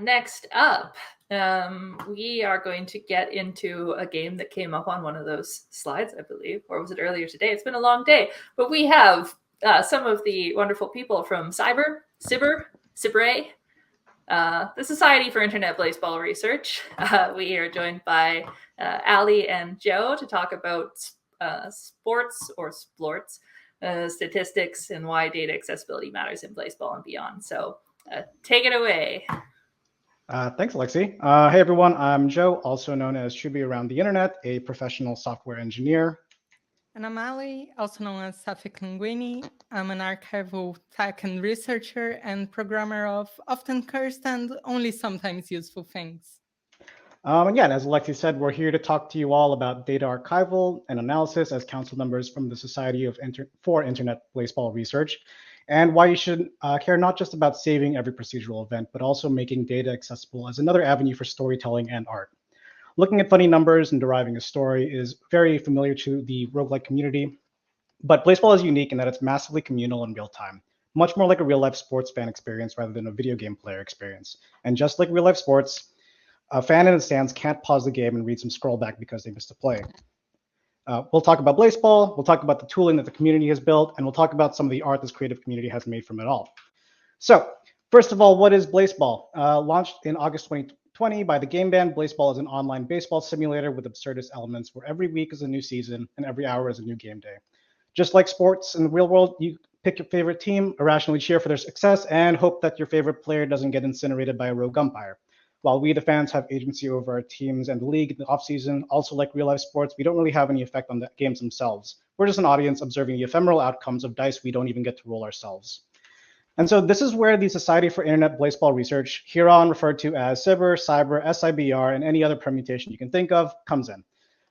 Next up, we are going to get into a game that came up on one of those slides, I believe, or was it earlier today? It's been a long day, but we have some of the wonderful people from SIBR, the Society for Internet Blaseball Research. We are joined by Allie and Joe to talk about sports or Splorts, statistics, and why data accessibility matters in Blaseball and beyond. So take it away. Thanks, Alexi. Hey, everyone. I'm Joe, also known as Shubi around the internet, a professional software engineer. And I'm Allie, also known as Safik Linguini. I'm an archival tech and researcher and programmer of often cursed and only sometimes useful things. And as Alexi said, we're here to talk to you all about data archival and analysis as council members from the Society for Internet Blaseball Research, and why you should care not just about saving every procedural event, but also making data accessible as another avenue for storytelling and art. Looking at funny numbers and deriving a story is very familiar to the roguelike community, but Blaseball is unique in that it's massively communal in real time, much more like a real-life sports fan experience rather than a video game player experience. And just like real-life sports, a fan in the stands can't pause the game and read some scroll back because they missed a play. We'll talk about Blaseball, we'll talk about the tooling that the community has built, and we'll talk about some of the art this creative community has made from it all. So, first of all, what is Blaseball? Launched in August 2020 by the game band, Blaseball is an online baseball simulator with absurdist elements where every week is a new season and every hour is a new game day. Just like sports in the real world, you pick your favorite team, irrationally cheer for their success, and hope that your favorite player doesn't get incinerated by a rogue umpire. While we, the fans, have agency over our teams and the league in the offseason, also like real-life sports, we don't really have any effect on the games themselves. We're just an audience observing the ephemeral outcomes of dice we don't even get to roll ourselves. And so this is where the Society for Internet Blaseball Research, hereon referred to as SIBR, SIBR, and any other permutation you can think of, comes in.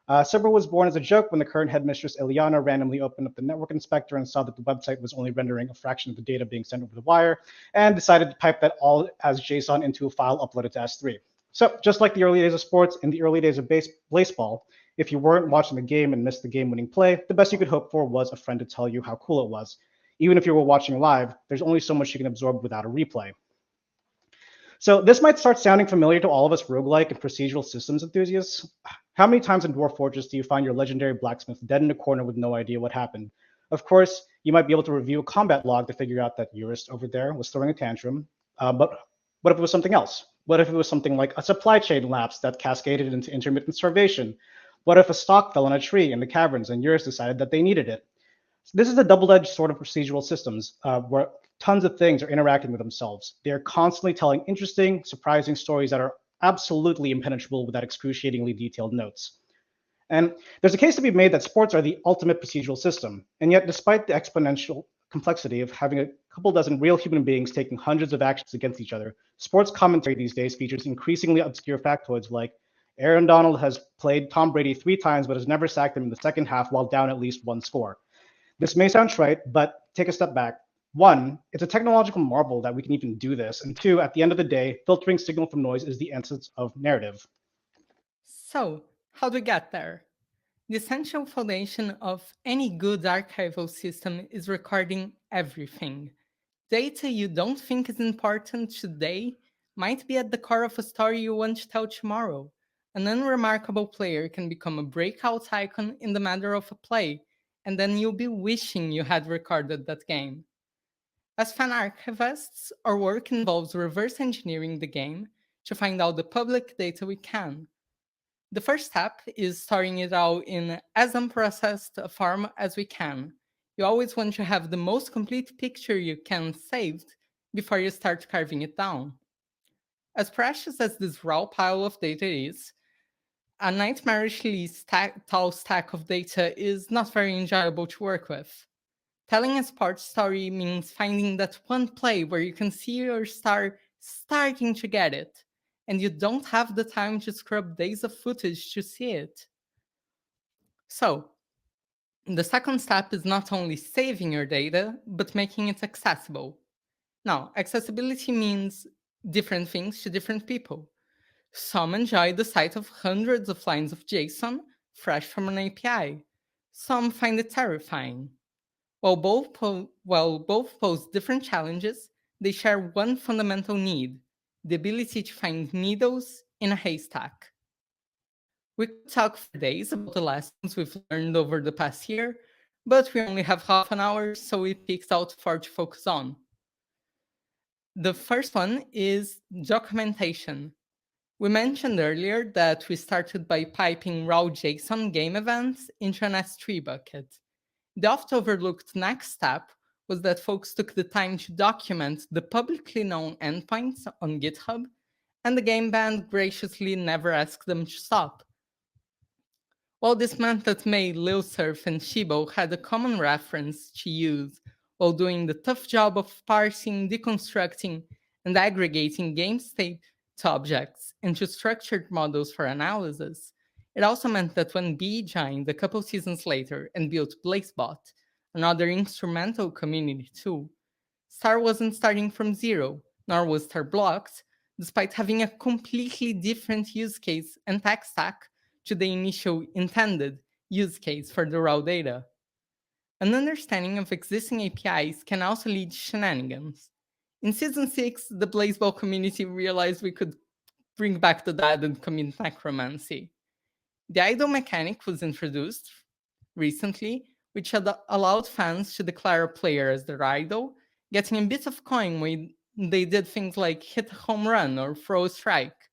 SIBR was born as a joke when the current headmistress, Ileana, randomly opened up the network inspector and saw that the website was only rendering a fraction of the data being sent over the wire, and decided to pipe that all as JSON into a file uploaded to S3. So just like the early days of sports, in the early days of Blaseball, if you weren't watching the game and missed the game-winning play, the best you could hope for was a friend to tell you how cool it was. Even if you were watching live, there's only so much you can absorb without a replay. So this might start sounding familiar to all of us roguelike and procedural systems enthusiasts. How many times in Dwarf Fortress do you find your legendary blacksmith dead in a corner with no idea what happened? Of course, you might be able to review a combat log to figure out that Eurist over there was throwing a tantrum, but what if it was something else? What if it was something like a supply chain lapse that cascaded into intermittent starvation? What if a stalk fell on a tree in the caverns and Eurist decided that they needed it? So this is a double-edged sword of procedural systems where tons of things are interacting with themselves. They're constantly telling interesting, surprising stories that are absolutely impenetrable without excruciatingly detailed notes. And there's a case to be made that sports are the ultimate procedural system. And yet, despite the exponential complexity of having a couple dozen real human beings taking hundreds of actions against each other, sports commentary these days features increasingly obscure factoids like Aaron Donald has played Tom Brady 3 times but has never sacked him in the second half while down at least 1 score. This may sound trite, but take a step back. 1, it's a technological marvel that we can even do this. And 2, at the end of the day, filtering signal from noise is the essence of narrative. So, how do we get there? The essential foundation of any good archival system is recording everything. Data you don't think is important today might be at the core of a story you want to tell tomorrow. An unremarkable player can become a breakout icon in the matter of a play, and then you'll be wishing you had recorded that game. As fan-archivists, our work involves reverse engineering the game to find out the public data we can. The first step is storing it all in as unprocessed a form as we can. You always want to have the most complete picture you can saved before you start carving it down. As precious as this raw pile of data is, a nightmarishly tall stack of data is not very enjoyable to work with. Telling a sports story means finding that one play where you can see your star starting to get it, and you don't have the time to scrub days of footage to see it. So, the second step is not only saving your data, but making it accessible. Now, accessibility means different things to different people. Some enjoy the sight of hundreds of lines of JSON fresh from an API. Some find it terrifying. While both pose different challenges, they share one fundamental need: the ability to find needles in a haystack. We could talk for days about the lessons we've learned over the past year, but we only have half an hour, so we picked out 4 to focus on. The first one is documentation. We mentioned earlier that we started by piping raw JSON game events into an S3 bucket. The oft overlooked next step was that folks took the time to document the publicly known endpoints on GitHub, and the game band graciously never asked them to stop. While this meant that May, Lil Surf, and Shibo had a common reference to use while doing the tough job of parsing, deconstructing, and aggregating game state objects into structured models for analysis, it also meant that when B joined a couple seasons later and built Blaseball, another instrumental community tool, Star wasn't starting from zero, nor was Star blocked, despite having a completely different use case and tech stack to the initial intended use case for the raw data. An understanding of existing APIs can also lead to shenanigans. In Season 6, the Blaseball community realized we could bring back the dead and commit necromancy. The idol mechanic was introduced recently, which had allowed fans to declare a player as their idol, getting a bit of coin when they did things like hit a home run or throw a strike.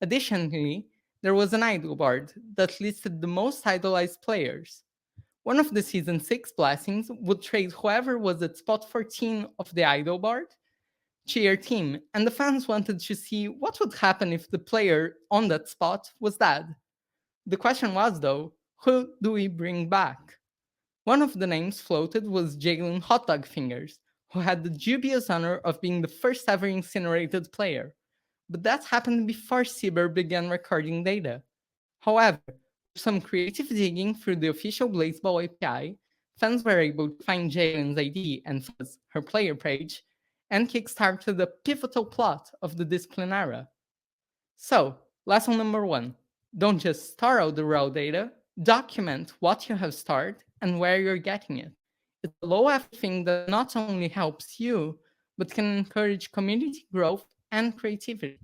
Additionally, there was an idol board that listed the most idolized players. One of the Season 6 blessings would trade whoever was at spot 14 of the idol board to your team, and the fans wanted to see what would happen if the player on that spot was dead. The question was, though, who do we bring back? One of the names floated was Jalen Hotdog Fingers, who had the dubious honor of being the first ever incinerated player. But that happened before SIBR began recording data. However, with some creative digging through the official Blaseball API, fans were able to find Jalen's ID and fuzz her player page, and kickstarted the pivotal plot of the discipline era. So, lesson number 1. Don't just store all the raw data, document what you have stored and where you're getting it. It's a low-effort thing that not only helps you, but can encourage community growth and creativity.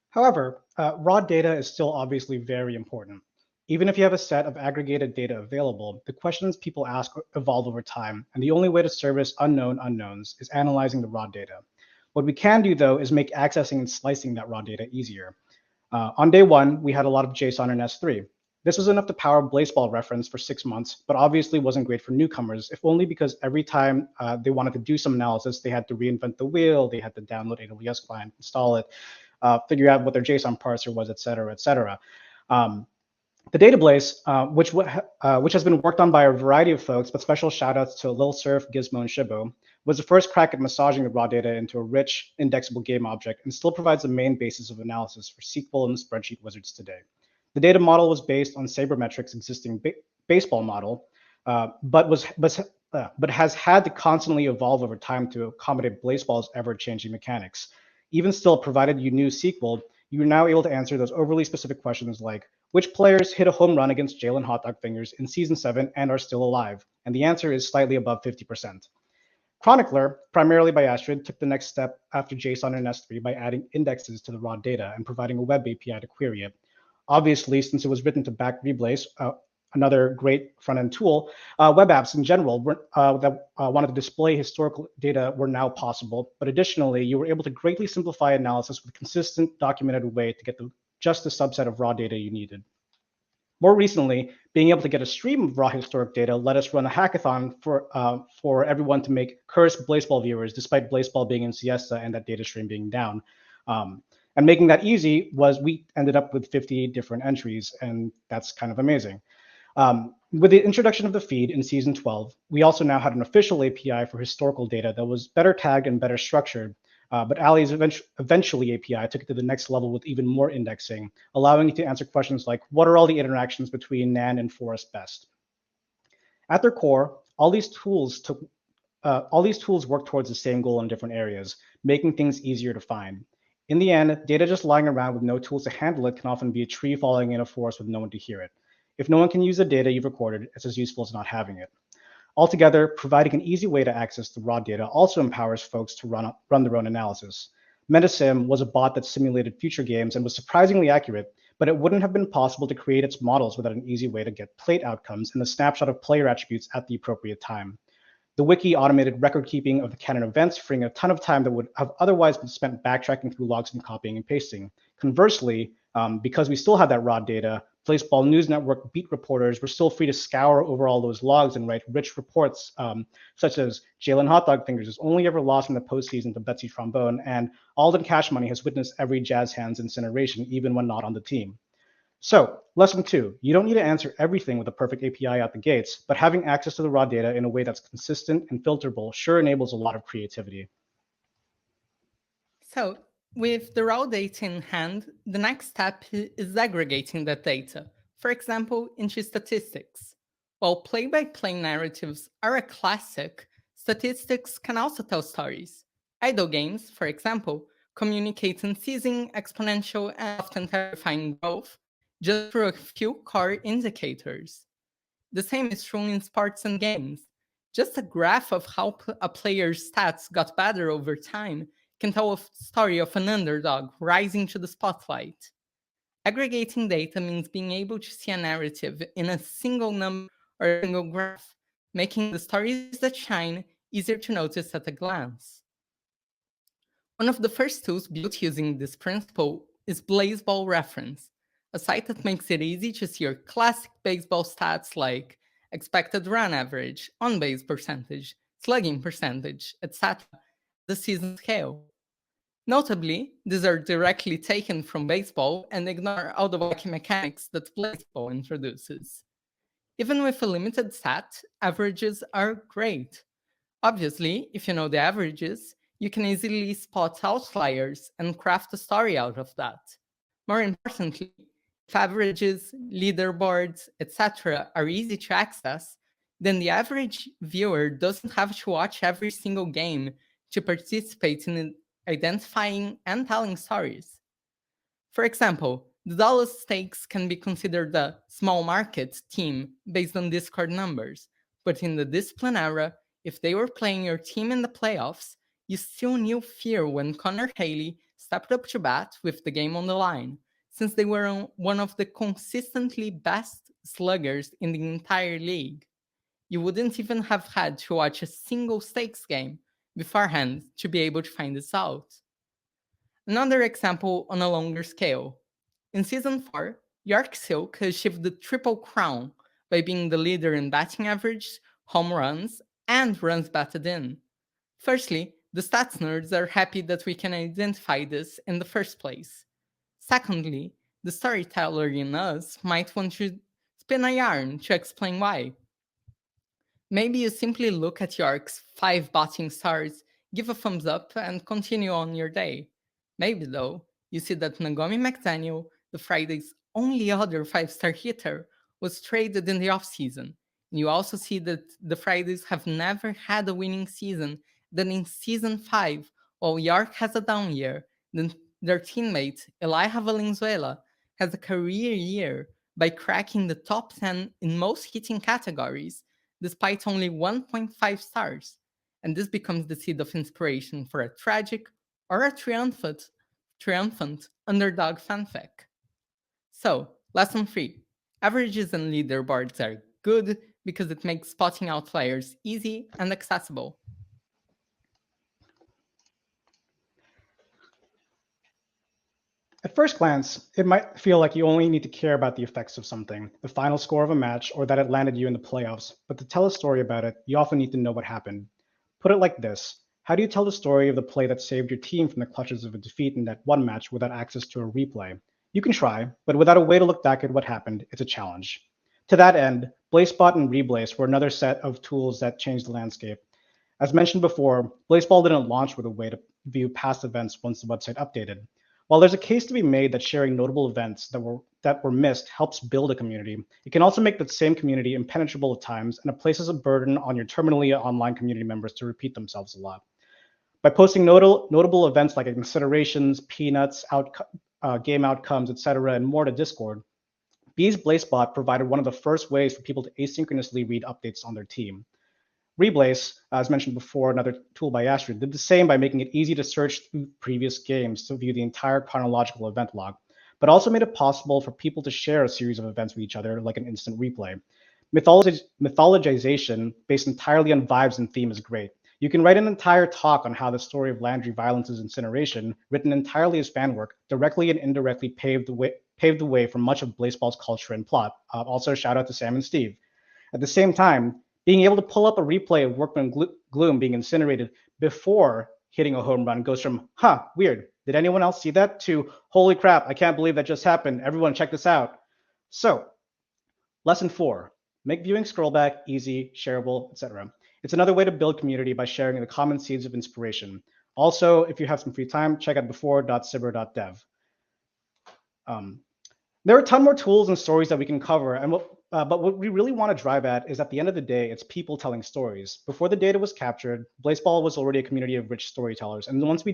However, raw data is still obviously very important. Even if you have a set of aggregated data available, the questions people ask evolve over time, and the only way to service unknown unknowns is analyzing the raw data. What we can do, though, is make accessing and slicing that raw data easier. On day 1, we had a lot of JSON in S3. This was enough to power Blaseball reference for 6 months, but obviously wasn't great for newcomers, if only because every time they wanted to do some analysis, they had to reinvent the wheel, they had to download AWS client, install it, figure out what their JSON parser was, et cetera, et cetera. The database, which has been worked on by a variety of folks, but special shout outs to Lil Surf, Gizmo, and Shibo, was the first crack at massaging the raw data into a rich, indexable game object and still provides the main basis of analysis for SQL and spreadsheet wizards today. The data model was based on Sabermetrics' existing baseball model, but has had to constantly evolve over time to accommodate Blaseball's ever-changing mechanics. Even still, provided you knew SQL, you are now able to answer those overly specific questions like, which players hit a home run against Jalen Hotdog Fingers in Season 7 and are still alive? And the answer is slightly above 50%. Chronicler, primarily by Astrid, took the next step after JSON and S3 by adding indexes to the raw data and providing a web API to query it. Obviously, since it was written to back Reblaze, another great front-end tool, web apps in general that wanted to display historical data were now possible. But additionally, you were able to greatly simplify analysis with a consistent, documented way to get just the subset of raw data you needed. More recently, being able to get a stream of raw historic data let us run a hackathon for everyone to make cursed Blaseball viewers, despite Blaseball being in siesta and that data stream being down. And making that easy was we ended up with 50 different entries, and that's kind of amazing. With the introduction of the feed in Season 12, we also now had an official API for historical data that was better tagged and better structured. But Allie's eventually API took it to the next level with even more indexing, allowing you to answer questions like, what are all the interactions between Nan and Forest best? At their core, all these tools work towards the same goal in different areas, making things easier to find. In the end, data just lying around with no tools to handle it can often be a tree falling in a forest with no one to hear it. If no one can use the data you've recorded, it's as useful as not having it. Altogether, providing an easy way to access the raw data also empowers folks to run their own analysis. Metasim was a bot that simulated future games and was surprisingly accurate, but it wouldn't have been possible to create its models without an easy way to get plate outcomes and a snapshot of player attributes at the appropriate time. The wiki automated record keeping of the canon events, freeing a ton of time that would have otherwise been spent backtracking through logs and copying and pasting. Conversely, because we still had that raw data, Blaseball News Network beat reporters were still free to scour over all those logs and write rich reports, such as Jalen Hotdog Fingers is only ever lost in the postseason to Betsy Trombone, and Alden Cash Money has witnessed every Jazz Hands incineration, even when not on the team. So, lesson 2, you don't need to answer everything with a perfect API out the gates, but having access to the raw data in a way that's consistent and filterable sure enables a lot of creativity. So, with the raw data in hand, the next step is aggregating that data, for example, into statistics. While play-by-play narratives are a classic, statistics can also tell stories. Idle games, for example, communicate unceasing, exponential, and often terrifying growth just through a few core indicators. The same is true in sports and games. Just a graph of how a player's stats got better over time can tell a story of an underdog rising to the spotlight. Aggregating data means being able to see a narrative in a single number or a single graph, making the stories that shine easier to notice at a glance. One of the first tools built using this principle is Blaseball Reference, a site that makes it easy to see your classic baseball stats like expected run average, on base percentage, slugging percentage, etc., the season scale. Notably, these are directly taken from baseball and ignore all the wacky mechanics that Blaseball introduces. Even with a limited set, averages are great. Obviously, if you know the averages, you can easily spot outliers and craft a story out of that. More importantly, if averages, leaderboards, etc. are easy to access, then the average viewer doesn't have to watch every single game to participate in identifying and telling stories. For example, the Dallas Stakes can be considered a small market team based on Discord numbers, but in the discipline era, if they were playing your team in the playoffs, you still knew fear when Connor Haley stepped up to bat with the game on the line, since they were one of the consistently best sluggers in the entire league. You wouldn't even have had to watch a single stakes game beforehand to be able to find this out. Another example on a longer scale. In Season 4, York Silk achieved the Triple Crown by being the leader in batting average, home runs, and runs batted in. Firstly, the stats nerds are happy that we can identify this in the first place. Secondly, the storyteller in us might want to spin a yarn to explain why. Maybe you simply look at York's 5 batting stars, give a thumbs up, and continue on your day. Maybe, though, you see that Nagomi McDaniel, the Friday's only other 5-star hitter, was traded in the offseason. And you also see that the Fridays have never had a winning season, then in Season 5, while York has a down year, then their teammate, Elijah Valenzuela, has a career year by cracking the top 10 in most hitting categories despite only 1.5 stars, and this becomes the seed of inspiration for a tragic or a triumphant underdog fanfic. So, lesson 3. Averages and leaderboards are good because it makes spotting outliers easy and accessible. At first glance, it might feel like you only need to care about the effects of something, the final score of a match, or that it landed you in the playoffs. But to tell a story about it, you often need to know what happened. Put it like this. How do you tell the story of the play that saved your team from the clutches of a defeat in that one match without access to a replay? You can try, but without a way to look back at what happened, it's a challenge. To that end, Blazebot and Reblaze were another set of tools that changed the landscape. As mentioned before, Blazeball didn't launch with a way to view past events once the website updated. While there's a case to be made that sharing notable events that were missed helps build a community, it can also make that same community impenetrable at times, and it places a burden on your terminally online community members to repeat themselves a lot. By posting notable events like considerations, peanuts, game outcomes, etc., and more to Discord, Bee's Blazebot provided one of the first ways for people to asynchronously read updates on their team. Reblaze, as mentioned before, another tool by Astrid, did the same by making it easy to search through previous games to view the entire chronological event log, but also made it possible for people to share a series of events with each other, like an instant replay. Mythologization based entirely on vibes and theme is great. You can write an entire talk on how the story of Landry Violence's incineration, written entirely as fan work, directly and indirectly paved the way for much of Blaseball's culture and plot. Also, shout out to Sam and Steve. At the same time, being able to pull up a replay of Workman Gloom being incinerated before hitting a home run goes from, huh, weird, did anyone else see that, to, holy crap, I can't believe that just happened, everyone check this out. So, lesson 4, make viewing scrollback easy, shareable, etc. It's another way to build community by sharing the common seeds of inspiration. Also, if you have some free time, check out before.sibr.dev. There are a ton more tools and stories that we can cover, but what we really want to drive at is, at the end of the day, it's people telling stories. Before the data was captured, Blaseball was already a community of rich storytellers, and once we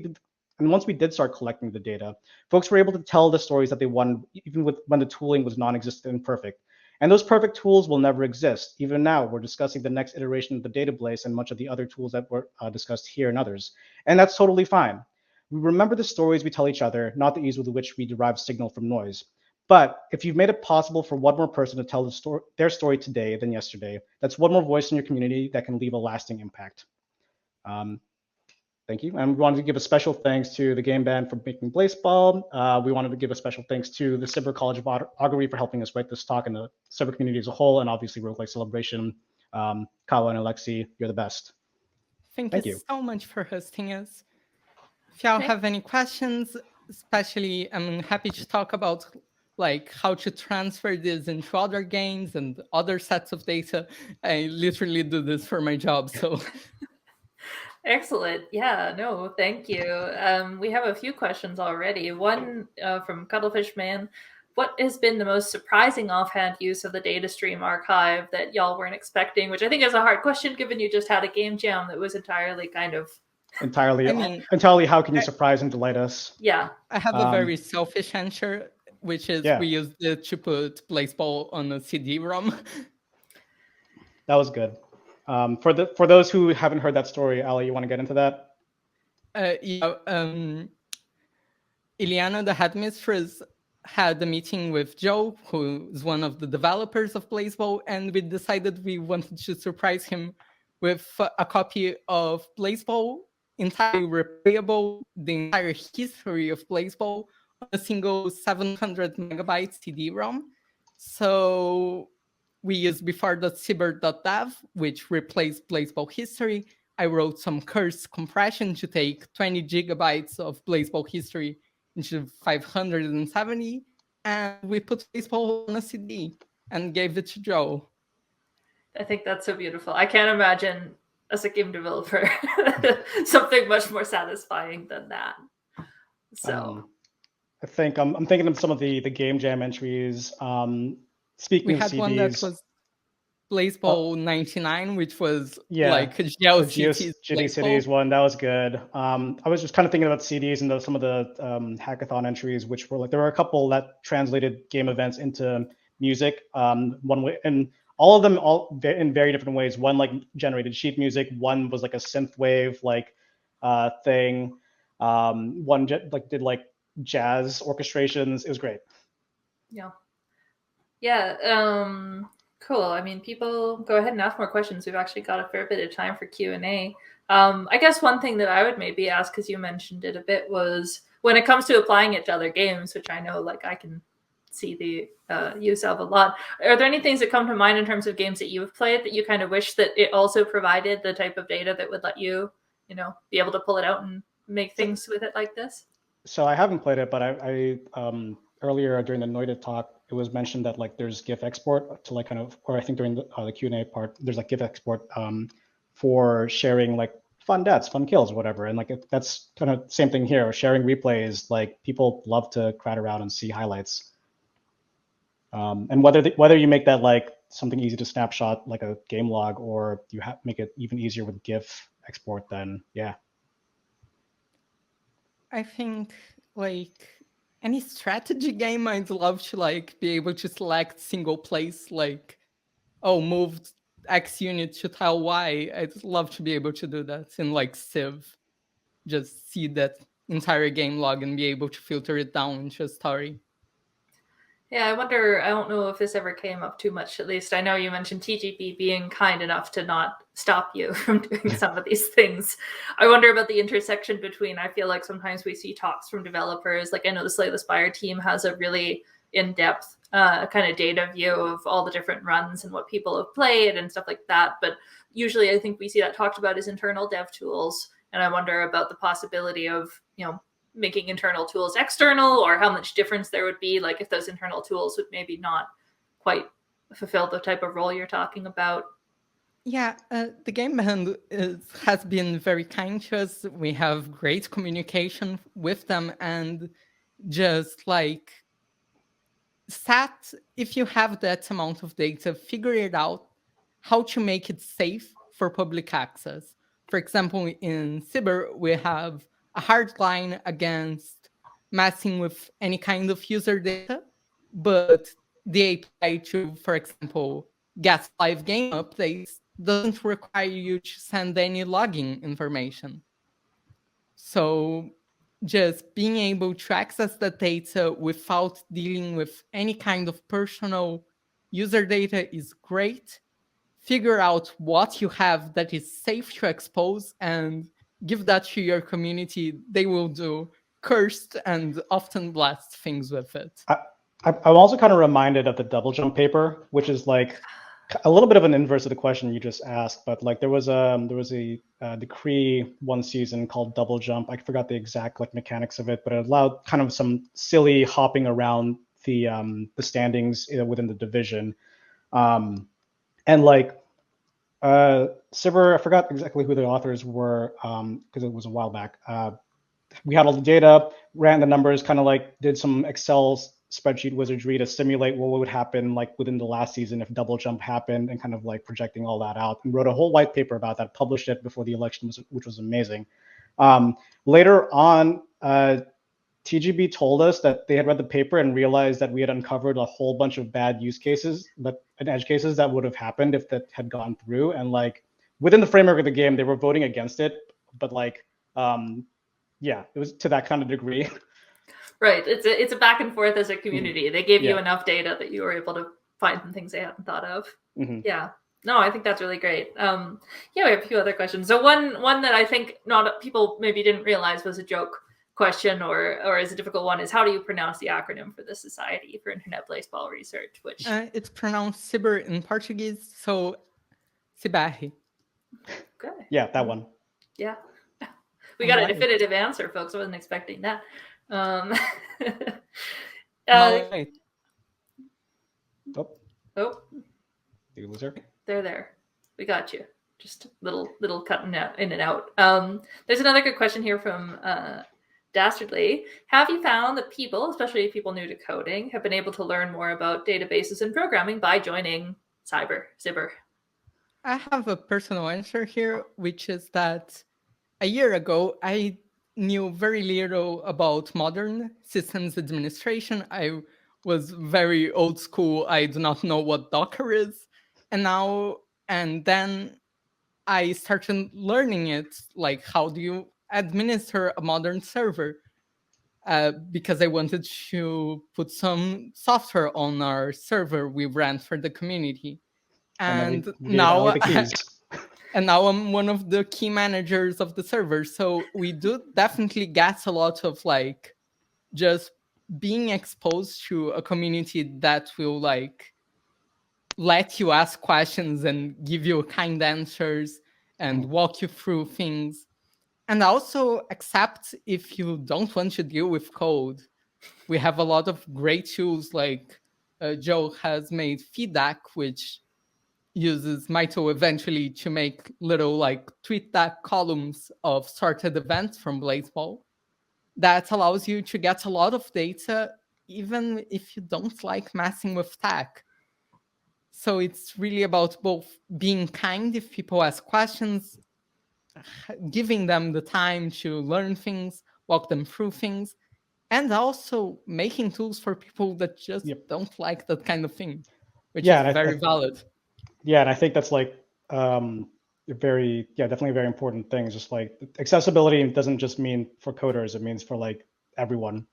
did start collecting the data, folks were able to tell the stories that they wanted, even when the tooling was non-existent and perfect. And those perfect tools will never exist. Even now, we're discussing the next iteration of the database and much of the other tools that were discussed here and others, and that's totally fine. We remember the stories we tell each other, not the ease with which we derive signal from noise. But if you've made it possible for one more person to tell their story today than yesterday, that's one more voice in your community that can leave a lasting impact. Thank you. And we wanted to give a special thanks to the game band for making Blaseball. We wanted to give a special thanks to the SIBR College of Augury for helping us write this talk, and the SIBR community as a whole, and obviously Roguelike Celebration. Kawa and Alexi, you're the best. Thank you so much for hosting us. If y'all have any questions, especially I'm happy to talk about like how to transfer this into other games and other sets of data. I literally do this for my job, so. Excellent. Yeah, no, thank you. We have a few questions already. One from Cuttlefish Man. What has been the most surprising offhand use of the data stream archive that y'all weren't expecting? Which I think is a hard question, given you just had a game jam that was entirely kind of... Entirely how can you surprise and delight us? Yeah. I have a very selfish answer, which is we used it to put Blaseball on a CD-ROM. That was good. For those who haven't heard that story, Allie, you want to get into that? Ileana, the headmistress, had a meeting with Joe, who is one of the developers of Blaseball, and we decided we wanted to surprise him with a copy of Blaseball, entirely replayable, the entire history of Blaseball, on a single 700 megabyte CD-ROM. So we used before.sibr.dev, which replaced Blaseball history. I wrote some cursed compression to take 20 gigabytes of Blaseball history into 570, and we put Blaseball on a CD and gave it to Joe. I think that's so beautiful. I can't imagine, as a game developer, something much more satisfying than that. So I think I'm thinking of some of the game jam entries. Speaking of CDs, we had one that was Blaseball 99, which was like a GeoCities one. That was good. I was just kind of thinking about CDs and some of the hackathon entries, which were like, there were a couple that translated game events into music. One way, and all of them in very different ways. One like generated sheet music. One was like a synthwave like thing. One did like jazz orchestrations. It was great. Yeah. Cool. I mean, people go ahead and ask more questions. We've actually got a fair bit of time for Q&A. I guess one thing that I would maybe ask, because you mentioned it a bit, was when it comes to applying it to other games, which I know like I can see the use of a lot. Are there any things that come to mind in terms of games that you've played that you kind of wish that it also provided the type of data that would let you, be able to pull it out and make things with it like this? So I haven't played it, but I earlier during the Noida talk, it was mentioned that like there's GIF export to like kind of, or I think during the Q&A part, there's like GIF export for sharing like fun deaths, fun kills, whatever. And like that's kind of same thing here. Sharing replays, like people love to crowd around and see highlights. And whether you make that like something easy to snapshot, like a game log, or you make it even easier with GIF export, then yeah. I think like any strategy game, I'd love to like be able to select single place, like, oh, move X unit to tell Y. I'd love to be able to do that in like Civ. Just see that entire game log and be able to filter it down into a story. Yeah, I wonder, I don't know if this ever came up too much, at least. I know you mentioned TGB being kind enough to not stop you from doing some of these things. I wonder about the intersection between, I feel like sometimes we see talks from developers, like I know the Slay the Spire team has a really in-depth kind of data view of all the different runs and what people have played and stuff like that. But usually I think we see that talked about as internal dev tools. And I wonder about the possibility of, making internal tools external, or how much difference there would be, like if those internal tools would maybe not quite fulfill the type of role you're talking about. Yeah, the game band has been very kind to us. We have great communication with them, and just like if you have that amount of data, figure it out how to make it safe for public access. For example, in SIBR, we have a hard line against messing with any kind of user data, but the API to, for example, get live game updates doesn't require you to send any logging information. So just being able to access the data without dealing with any kind of personal user data is great. Figure out what you have that is safe to expose and give that to your community. They will do cursed and often blessed things with it. I'm also kind of reminded of the double jump paper, which is like a little bit of an inverse of the question you just asked. But like there was a decree one season called Double Jump. I forgot the exact like mechanics of it, but it allowed kind of some silly hopping around the standings within the division, and like SIBR, I forgot exactly who the authors were because it was a while back. We had all the data, ran the numbers, kind of like did some Excel spreadsheet wizardry to simulate what would happen like within the last season if double jump happened, and kind of like projecting all that out, and wrote a whole white paper about that, published it before the election, which was amazing. Later on, TGB told us that they had read the paper and realized that we had uncovered a whole bunch of bad use cases, and edge cases that would have happened if that had gone through. And like within the framework of the game, they were voting against it, but like yeah, it was to that kind of degree. Right. It's a back and forth as a community. They gave you enough data that you were able to find some things they hadn't thought of. Yeah. No, I think that's really great. Yeah, we have a few other questions. So one that I think not people maybe didn't realize was a joke question or is a difficult one is, how do you pronounce the acronym for the Society for Internet Blaseball Research? Which it's pronounced SIBR in Portuguese, so SIBR. Okay. Yeah, that one. Yeah. We got a definitive answer, folks. I wasn't expecting that. Wait. Oh, did you lose her? They're there. We got you. Just little cutting out in and out. There's another good question here from Dastardly. Have you found that people, especially people new to coding, have been able to learn more about databases and programming by joining SIBR? I have a personal answer here, which is that a year ago, I knew very little about modern systems administration. I was very old school. I do not know what Docker is. And then I started learning it, like how do you administer a modern server? Because I wanted to put some software on our server we ran for the community. And now and now I'm one of the key managers of the server. So we do definitely get a lot of like just being exposed to a community that will like let you ask questions and give you kind answers and walk you through things. And also accept if you don't want to deal with code. We have a lot of great tools, like Joe has made feedback, which uses Mito eventually to make little like TweetDeck columns of sorted events from Blaseball. That allows you to get a lot of data, even if you don't like messing with tech. So it's really about both being kind if people ask questions, giving them the time to learn things, walk them through things, and also making tools for people that just don't like that kind of thing, which is very valid. Yeah, and I think that's like definitely a very important thing. It's just like accessibility doesn't just mean for coders; it means for like everyone,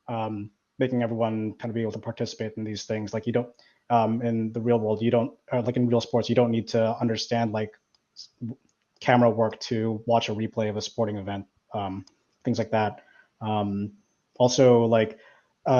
making everyone kind of be able to participate in these things. Like you don't in the real world, you don't like in real sports, you don't need to understand like camera work to watch a replay of a sporting event, things like that. Also, like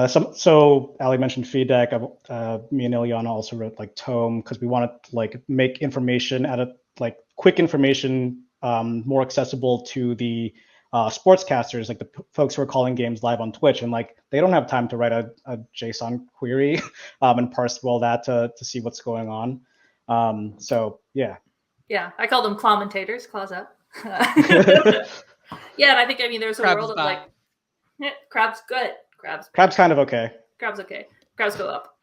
so Allie mentioned feedback. Me and Ilyana also wrote like tome because we wanted to like make information at a like quick information more accessible to the sportscasters, like the folks who are calling games live on Twitch, and like they don't have time to write a JSON query and parse through all that to see what's going on. So yeah. Yeah, I call them commentators. Claws up. Yeah, and I think there's a Crab's world of back. like crab's good. Crab's kind of okay. Crab's okay. Crabs go up.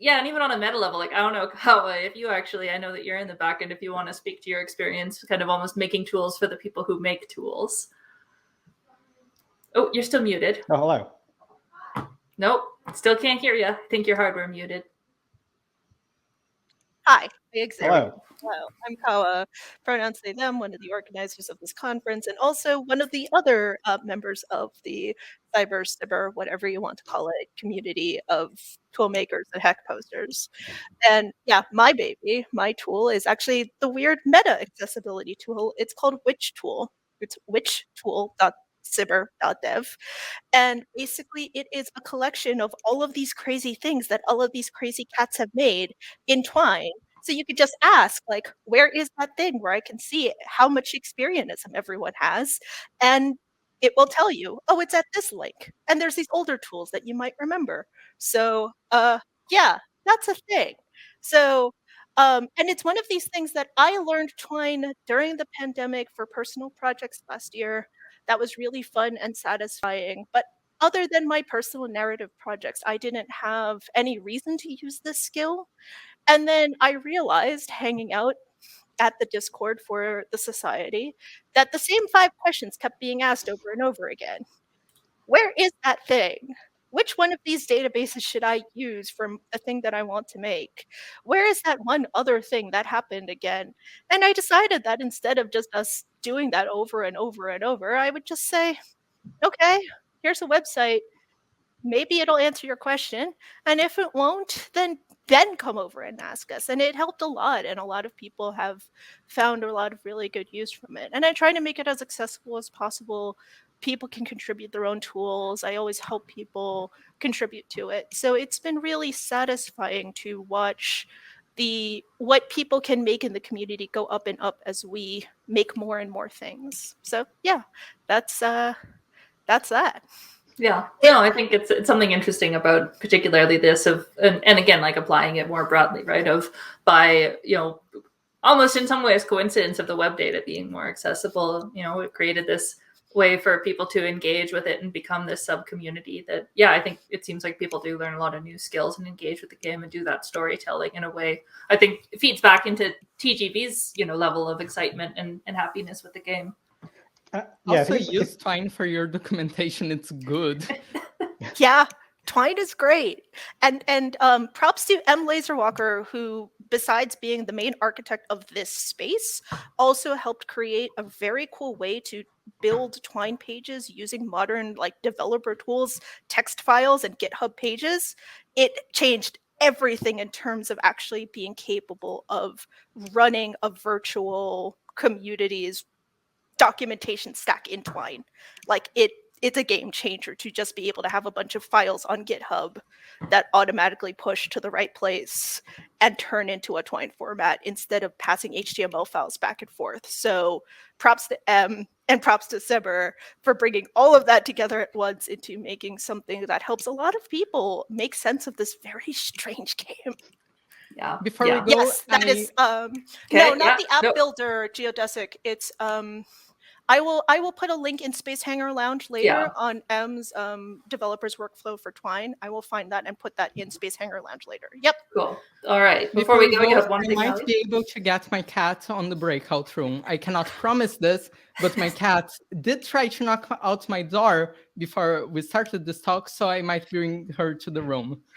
Yeah, and even on a meta level, like I don't know how if you actually, I know that you're in the back end. If you want to speak to your experience, kind of almost making tools for the people who make tools. Oh, you're still muted. Oh, hello. Nope, still can't hear you. I think your hardware muted. Hi, exactly. Hello. Hello, I'm Kawa, pronouns they, them, one of the organizers of this conference, and also one of the other members of the SIBR, whatever you want to call it, community of tool makers and hack posters. And yeah, my baby, my tool is actually the weird meta accessibility tool. It's called Witch Tool. It's witchtool.sibr.dev. And basically, it is a collection of all of these crazy things that all of these crazy cats have made in Twine. So you could just ask, like, where is that thing where I can see how much Shakespeareanism everyone has? And it will tell you, oh, it's at this link. And there's these older tools that you might remember. So yeah, that's a thing. So and it's one of these things that I learned Twine during the pandemic for personal projects last year. That was really fun and satisfying. But other than my personal narrative projects, I didn't have any reason to use this skill. And then I realized, hanging out at the Discord for the society, that the same 5 questions kept being asked over and over again. Where is that thing? Which one of these databases should I use for the thing that I want to make? Where is that one other thing that happened again? And I decided that instead of just us doing that over and over and over, I would just say, okay, here's a website. Maybe it'll answer your question. And if it won't, then come over and ask us. And it helped a lot. And a lot of people have found a lot of really good use from it. And I try to make it as accessible as possible. People can contribute their own tools. I always help people contribute to it. So it's been really satisfying to watch what people can make in the community go up and up as we make more and more things. So yeah, that's that. Yeah, no, I think it's something interesting about particularly this and again, like applying it more broadly, right? Of by, almost in some ways coincidence of the web data being more accessible, it created this way for people to engage with it and become this sub community that, yeah, I think it seems like people do learn a lot of new skills and engage with the game and do that storytelling in a way I think it feeds back into TGV's, level of excitement and happiness with the game. Also use Twine for your documentation. It's good. Yeah, Twine is great. And props to M. Laserwalker, who, besides being the main architect of this space, also helped create a very cool way to build Twine pages using modern developer tools, text files, and GitHub pages. It changed everything in terms of actually being capable of running a virtual community's documentation stack in Twine. It's a game changer to just be able to have a bunch of files on GitHub that automatically push to the right place and turn into a Twine format instead of passing HTML files back and forth. So props to M and props to SIBR for bringing all of that together at once into making something that helps a lot of people make sense of this very strange game. Yeah. Before we go, yes, that is no, not the app builder geodesic. It's I will put a link in Space Hangar Lounge later on M's developers workflow for Twine. I will find that and put that in Space Hangar Lounge later. Yep. Cool. All right. Before we go, you have one thing. I might be able to get my cat on the breakout room. I cannot promise this, but my cat did try to knock out my door before we started this talk, so I might bring her to the room.